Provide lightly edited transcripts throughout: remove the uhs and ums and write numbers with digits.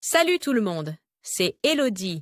Salut tout le monde, c'est Elodie.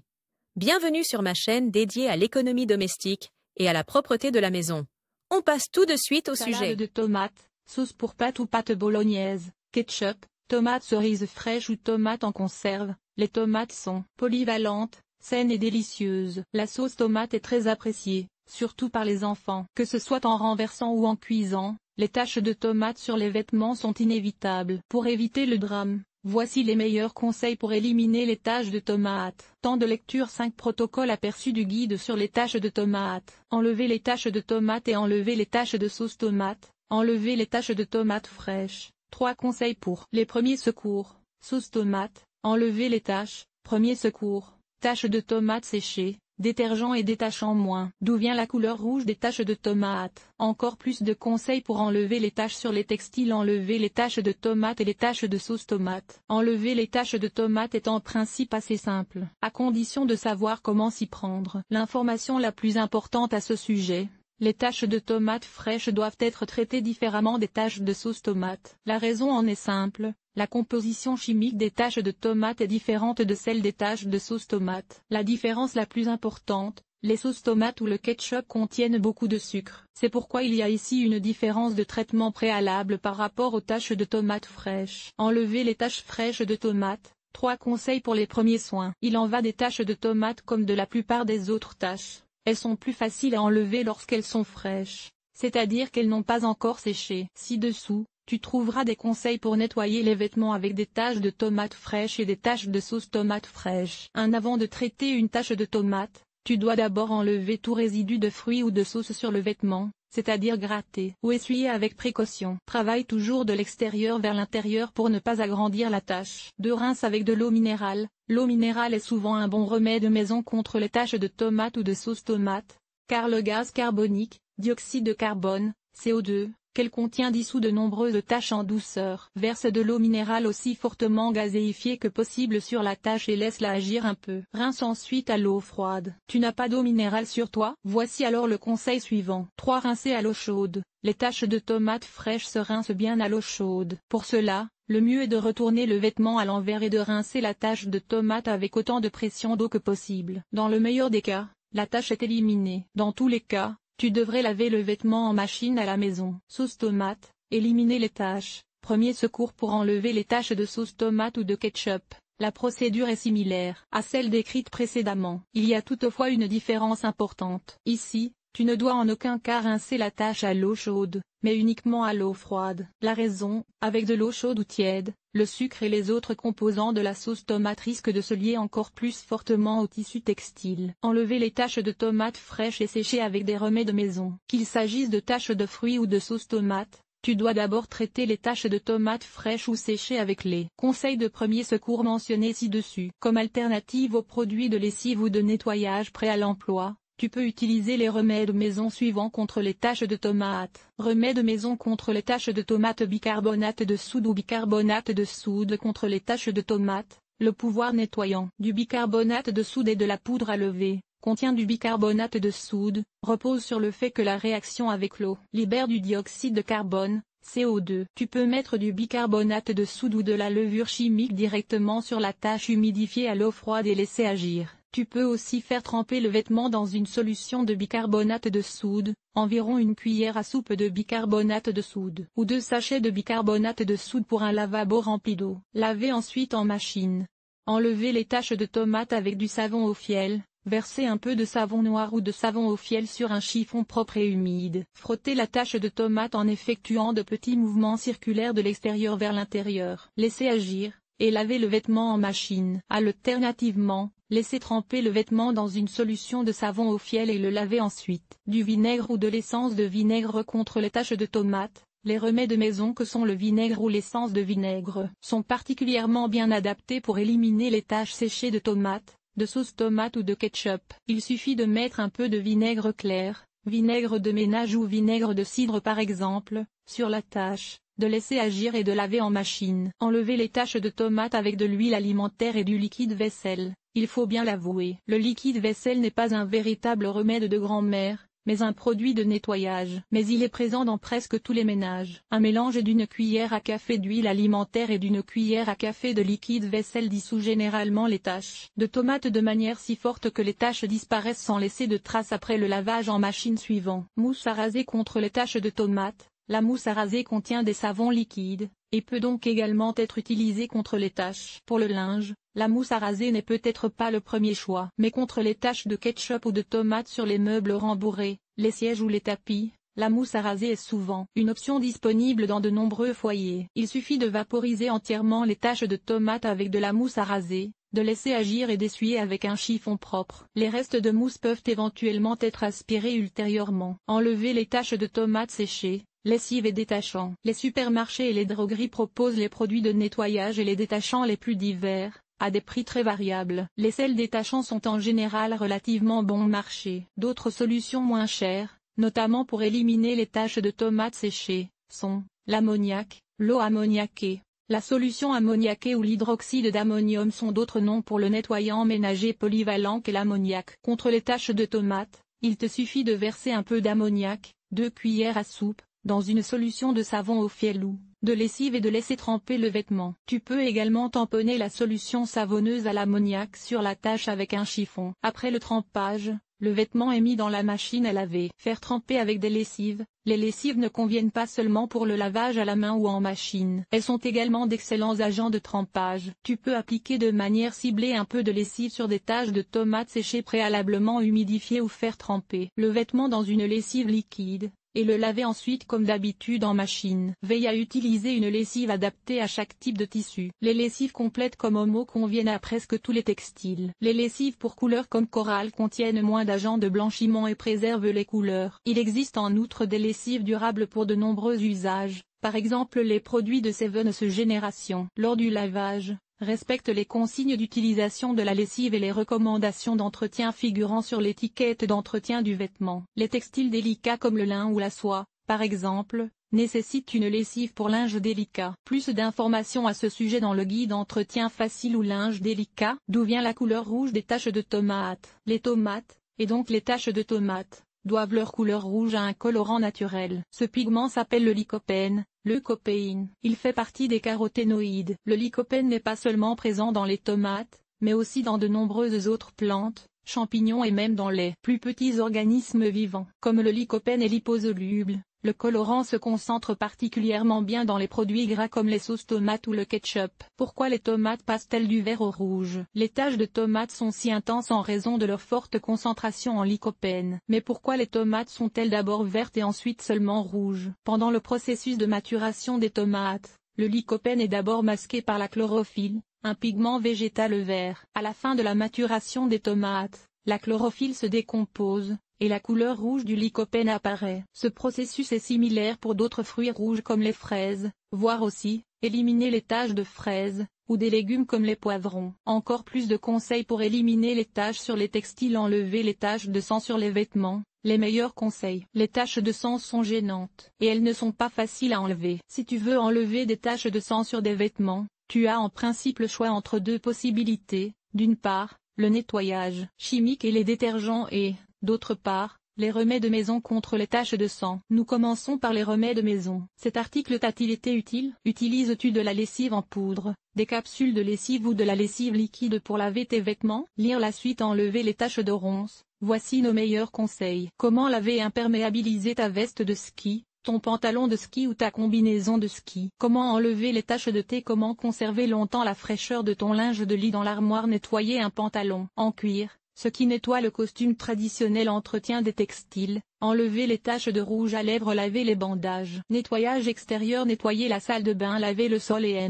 Bienvenue sur ma chaîne dédiée à l'économie domestique et à la propreté de la maison. On passe tout de suite au sujet. Salade de tomates, sauce pour pâtes ou pâte bolognaise, ketchup, tomates cerises fraîches ou tomates en conserve. Les tomates sont polyvalentes, saines et délicieuses. La sauce tomate est très appréciée, surtout par les enfants. Que ce soit en renversant ou en cuisant, les taches de tomates sur les vêtements sont inévitables. Pour éviter le drame, voici les meilleurs conseils pour éliminer les taches de tomates. Temps de lecture 5 protocoles aperçus du guide sur les taches de tomates. Enlever les taches de tomates et enlever les taches de sauce tomate. Enlever les taches de tomates fraîches. 3 conseils pour les premiers secours. Sauce tomate, enlever les taches. Premiers secours, taches de tomates séchées. Détergent et détachant moins. D'où vient la couleur rouge des taches de tomates? Encore plus de conseils pour enlever les taches sur les textiles. Enlever les taches de tomates et les taches de sauce tomate. Enlever les taches de tomates est en principe assez simple, à condition de savoir comment s'y prendre. L'information la plus importante à ce sujet: les taches de tomates fraîches doivent être traitées différemment des taches de sauce tomate. La raison en est simple. La composition chimique des taches de tomates est différente de celle des taches de sauce tomate. La différence la plus importante: les sauces tomates ou le ketchup contiennent beaucoup de sucre. C'est pourquoi il y a ici une différence de traitement préalable par rapport aux taches de tomates fraîches. Enlever les taches fraîches de tomates. 3 conseils pour les premiers soins. Il en va des taches de tomates comme de la plupart des autres taches. Elles sont plus faciles à enlever lorsqu'elles sont fraîches, c'est-à-dire qu'elles n'ont pas encore séché. Ci-dessous, tu trouveras des conseils pour nettoyer les vêtements avec des taches de tomates fraîches et des taches de sauce tomate fraîche. Avant de traiter une tache de tomate, tu dois d'abord enlever tout résidu de fruits ou de sauce sur le vêtement, c'est-à-dire gratter ou essuyer avec précaution. Travaille toujours de l'extérieur vers l'intérieur pour ne pas agrandir la tache. Rince avec de l'eau minérale. L'eau minérale est souvent un bon remède maison contre les taches de tomate ou de sauce tomate, car le gaz carbonique, dioxyde de carbone, CO2, qu'elle contient dissout de nombreuses taches en douceur. Verse de l'eau minérale aussi fortement gazéifiée que possible sur la tache et laisse-la agir un peu. Rince ensuite à l'eau froide. Tu n'as pas d'eau minérale sur toi? Voici alors le conseil suivant. 3. Rincer à l'eau chaude. Les taches de tomates fraîches se rincent bien à l'eau chaude. Pour cela, le mieux est de retourner le vêtement à l'envers et de rincer la tache de tomate avec autant de pression d'eau que possible. Dans le meilleur des cas, la tache est éliminée. Dans tous les cas, tu devrais laver le vêtement en machine à la maison. Sauce tomate, éliminer les taches. Premier secours pour enlever les taches de sauce tomate ou de ketchup. La procédure est similaire à celle décrite précédemment. Il y a toutefois une différence importante. Ici, tu ne dois en aucun cas rincer la tache à l'eau chaude, mais uniquement à l'eau froide. La raison: avec de l'eau chaude ou tiède, le sucre et les autres composants de la sauce tomate risquent de se lier encore plus fortement au tissu textile. Enlever les taches de tomates fraîches et sécher avec des remèdes maison. Qu'il s'agisse de taches de fruits ou de sauce tomate, tu dois d'abord traiter les taches de tomates fraîches ou séchées avec les conseils de premier secours mentionnés ci-dessus. Comme alternative aux produits de lessive ou de nettoyage prêts à l'emploi, tu peux utiliser les remèdes maison suivants contre les taches de tomates. Remède maison contre les taches de tomates: bicarbonate de soude ou bicarbonate de soude contre les taches de tomates. Le pouvoir nettoyant du bicarbonate de soude et de la poudre à lever, contient du bicarbonate de soude, repose sur le fait que la réaction avec l'eau libère du dioxyde de carbone, CO2. Tu peux mettre du bicarbonate de soude ou de la levure chimique directement sur la tache humidifiée à l'eau froide et laisser agir. Tu peux aussi faire tremper le vêtement dans une solution de bicarbonate de soude, environ une cuillère à soupe de bicarbonate de soude ou 2 sachets de bicarbonate de soude pour un lavabo rempli d'eau. Laver ensuite en machine. Enlever les taches de tomates avec du savon au fiel. Verser un peu de savon noir ou de savon au fiel sur un chiffon propre et humide. Frotter la tache de tomate en effectuant de petits mouvements circulaires de l'extérieur vers l'intérieur. Laisser agir, et laver le vêtement en machine. Alternativement, laisser tremper le vêtement dans une solution de savon au fiel et le laver ensuite. Du vinaigre ou de l'essence de vinaigre contre les taches de tomates. Les remèdes maison que sont le vinaigre ou l'essence de vinaigre sont particulièrement bien adaptés pour éliminer les taches séchées de tomates, de sauce tomate ou de ketchup. Il suffit de mettre un peu de vinaigre clair, vinaigre de ménage ou vinaigre de cidre par exemple, sur la tache, de laisser agir et de laver en machine. Enlever les taches de tomates avec de l'huile alimentaire et du liquide vaisselle. Il faut bien l'avouer, le liquide vaisselle n'est pas un véritable remède de grand-mère, mais un produit de nettoyage. Mais il est présent dans presque tous les ménages. Un mélange d'une cuillère à café d'huile alimentaire et d'une cuillère à café de liquide vaisselle dissout généralement les taches de tomates de manière si forte que les taches disparaissent sans laisser de traces après le lavage en machine suivant. Mousse à raser contre les taches de tomates. La mousse à raser contient des savons liquides, et peut donc également être utilisée contre les taches. Pour le linge, la mousse à raser n'est peut-être pas le premier choix, mais contre les taches de ketchup ou de tomates sur les meubles rembourrés, les sièges ou les tapis, la mousse à raser est souvent une option disponible dans de nombreux foyers. Il suffit de vaporiser entièrement les taches de tomates avec de la mousse à raser, de laisser agir et d'essuyer avec un chiffon propre. Les restes de mousse peuvent éventuellement être aspirés ultérieurement. Enlever les taches de tomates séchées. Lessive et détachant. Les supermarchés et les drogueries proposent les produits de nettoyage et les détachants les plus divers, à des prix très variables. Les sels détachants sont en général relativement bon marché. D'autres solutions moins chères, notamment pour éliminer les taches de tomates séchées, sont l'ammoniac, l'eau ammoniaquée. La solution ammoniaquée ou l'hydroxyde d'ammonium sont d'autres noms pour le nettoyant ménager polyvalent qu'est l'ammoniac. Contre les taches de tomates, il te suffit de verser un peu d'ammoniac, 2 cuillères à soupe, dans une solution de savon au fiel ou de lessive et de laisser tremper le vêtement. Tu peux également tamponner la solution savonneuse à l'ammoniac sur la tache avec un chiffon. Après le trempage, le vêtement est mis dans la machine à laver. Faire tremper avec des lessives. Les lessives ne conviennent pas seulement pour le lavage à la main ou en machine. Elles sont également d'excellents agents de trempage. Tu peux appliquer de manière ciblée un peu de lessive sur des taches de tomates séchées préalablement humidifiées ou faire tremper le vêtement dans une lessive liquide, et le laver ensuite comme d'habitude en machine. Veille à utiliser une lessive adaptée à chaque type de tissu. Les lessives complètes comme Omo conviennent à presque tous les textiles. Les lessives pour couleurs comme corail contiennent moins d'agents de blanchiment et préservent les couleurs. Il existe en outre des lessives durables pour de nombreux usages, par exemple les produits de Seventh Génération. Lors du lavage, respecte les consignes d'utilisation de la lessive et les recommandations d'entretien figurant sur l'étiquette d'entretien du vêtement. Les textiles délicats comme le lin ou la soie, par exemple, nécessitent une lessive pour linge délicat. Plus d'informations à ce sujet dans le guide Entretien facile ou linge délicat. D'où vient la couleur rouge des taches de tomates? Les tomates, et donc les taches de tomates, doivent leur couleur rouge à un colorant naturel. Ce pigment s'appelle le lycopène, leucopéine. Il fait partie des caroténoïdes. Le lycopène n'est pas seulement présent dans les tomates, mais aussi dans de nombreuses autres plantes, champignons et même dans les plus petits organismes vivants. Comme le lycopène est liposoluble, le colorant se concentre particulièrement bien dans les produits gras comme les sauces tomates ou le ketchup. Pourquoi les tomates passent-elles du vert au rouge? Les taches de tomates sont si intenses en raison de leur forte concentration en lycopène. Mais pourquoi les tomates sont-elles d'abord vertes et ensuite seulement rouges? Pendant le processus de maturation des tomates, le lycopène est d'abord masqué par la chlorophylle, un pigment végétal vert. À la fin de la maturation des tomates, la chlorophylle se décompose, et la couleur rouge du lycopène apparaît. Ce processus est similaire pour d'autres fruits rouges comme les fraises, voire aussi, éliminer les taches de fraises, ou des légumes comme les poivrons. Encore plus de conseils pour éliminer les taches sur les textiles. Enlever les taches de sang sur les vêtements. Les meilleurs conseils. Les taches de sang sont gênantes, et elles ne sont pas faciles à enlever. Si tu veux enlever des taches de sang sur des vêtements, tu as en principe le choix entre deux possibilités, d'une part, le nettoyage chimique et les détergents et, d'autre part, les remèdes maison contre les taches de sang. Nous commençons par les remèdes maison. Cet article t'a-t-il été utile? Utilises-tu de la lessive en poudre, des capsules de lessive ou de la lessive liquide pour laver tes vêtements? Lire la suite. Enlever les taches de ronces. Voici nos meilleurs conseils. Comment laver et imperméabiliser ta veste de ski, ton pantalon de ski ou ta combinaison de ski? Comment enlever les taches de thé? Comment conserver longtemps la fraîcheur de ton linge de lit dans l'armoire? Nettoyer un pantalon en cuir, ce qui nettoie le costume traditionnel. Entretien des textiles, enlever les taches de rouge à lèvres. Laver les bandages. Nettoyage extérieur. Nettoyer la salle de bain. Laver le sol et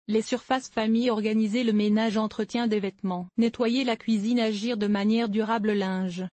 les surfaces famille. Organiser le ménage. Entretien des vêtements. Nettoyer la cuisine. Agir de manière durable. Linge.